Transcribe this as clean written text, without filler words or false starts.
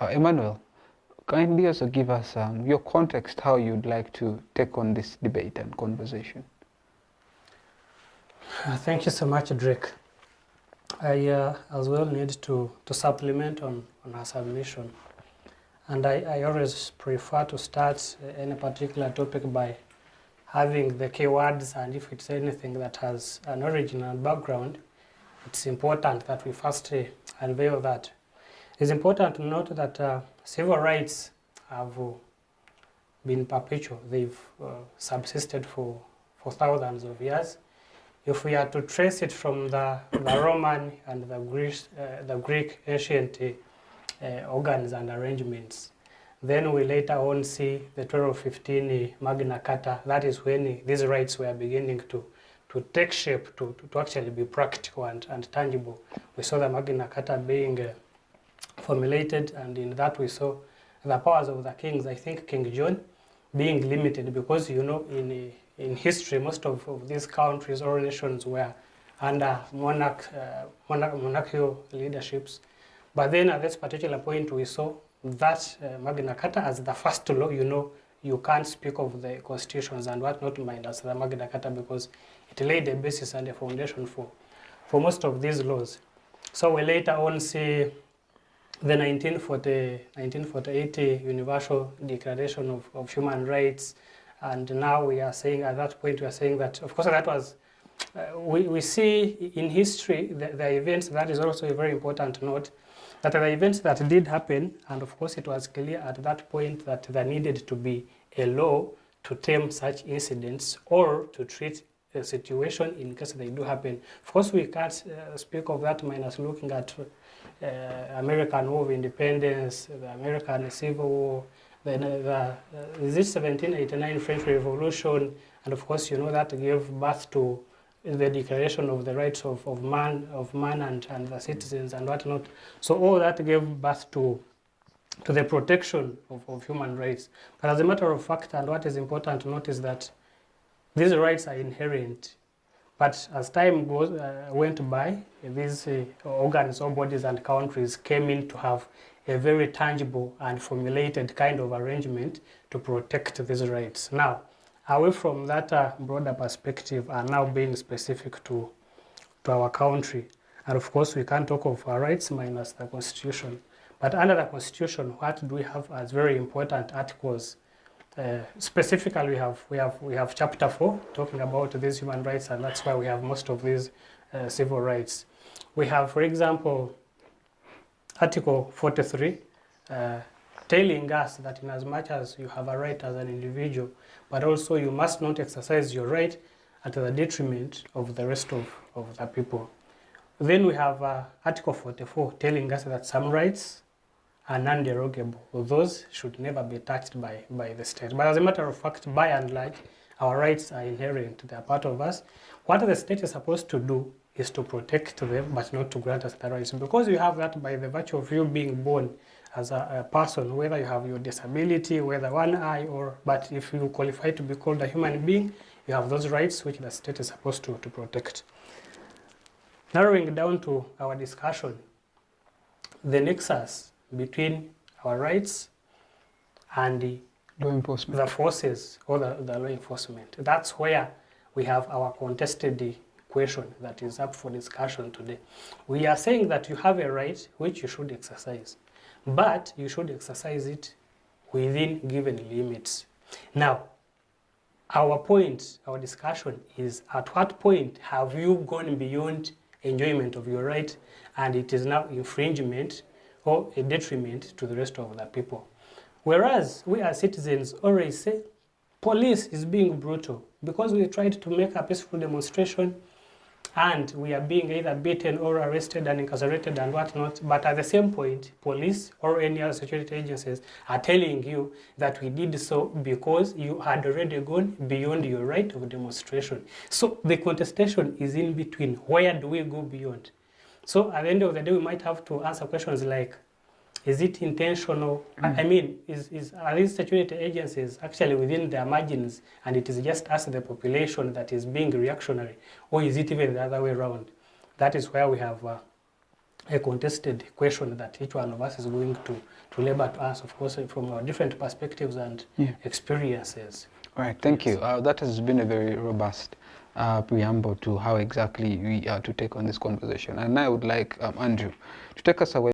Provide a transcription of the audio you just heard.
Emmanuel, kindly also give us your context, how you'd like to take on this debate and conversation. Thank you so much, Drake. I as well need to supplement on our submission. And I always prefer to start any particular topic by having the keywords, and if it's anything that has an origin and background, it's important that we first unveil that. It's important to note that civil rights have been perpetual. They've subsisted for thousands of years. If we are to trace it from the Roman and the Greek ancient organs and arrangements, then we later on see the 1215 Magna Carta. That is when these rights were beginning to take shape, to actually be practical and tangible. We saw the Magna Carta being formulated, and in that we saw the powers of the kings. I think King John being limited, because you know in history most of these countries or nations were under monarchical leaderships. But then at this particular point we saw that Magna Carta as the first law. You know, you can't speak of the constitutions and whatnot minus the Magna Carta, because it laid the basis and the foundation for most of these laws. So we later on see the 1948 Universal Declaration of Human Rights, and now we are saying, at that point we are saying that, of course, that was, we see in history the events. That is also a very important note, that the events that did happen, and of course it was clear at that point that there needed to be a law to tame such incidents or to treat a situation in case they do happen. Of course we can't speak of that minus looking at American War of Independence, the American Civil War, the 1789 French Revolution, and of course you know that gave birth to the Declaration of the Rights of Man and the citizens and whatnot. So all that gave birth to the protection of human rights. But as a matter of fact, and what is important to note is that these rights are inherent. But as time went by, these organs or bodies and countries came in to have a very tangible and formulated kind of arrangement to protect these rights. Now, away from that broader perspective and now being specific to our country, and of course we can't talk of our rights minus the Constitution. But under the Constitution, what do we have as very important articles? Specifically, we have Chapter 4 talking about these human rights, and that's why we have most of these civil rights. We have, for example, Article 43, telling us that in as much as you have a right as an individual, but also you must not exercise your right at the detriment of the rest of the people. Then we have Article 44 telling us that some rights are non-derogable. Those should never be touched by the state. But as a matter of fact, by and large, our rights are inherent. They are part of us. What the state is supposed to do is to protect them, but not to grant us the rights. Because you have that by the virtue of you being born as a person, whether you have your disability, whether one eye, but if you qualify to be called a human being, you have those rights which the state is supposed to protect. Narrowing down to our discussion, the nexus between our rights and the Law enforcement. The forces or the law enforcement. That's where we have our contested question that is up for discussion today. We are saying that you have a right which you should exercise, but you should exercise it within given limits. Now, our discussion is, at what point have you gone beyond enjoyment of your right and it is now infringement or a detriment to the rest of the people? Whereas we as citizens always say police is being brutal because we tried to make a peaceful demonstration and we are being either beaten or arrested and incarcerated and whatnot. But at the same point, police or any other security agencies are telling you that we did so because you had already gone beyond your right of demonstration. So the contestation is in between. Where do we go beyond? So at the end of the day, we might have to answer questions like, is it intentional? I mean, are these security agencies actually within their margins and it is just us, the population, that is being reactionary? Or is it even the other way around? That is where we have a contested question that each one of us is going to labor to answer, of course, from our different perspectives and experiences. All right, thank you. That has been a very robust preamble to how exactly we are to take on this conversation. And I would like Andrew to take us away.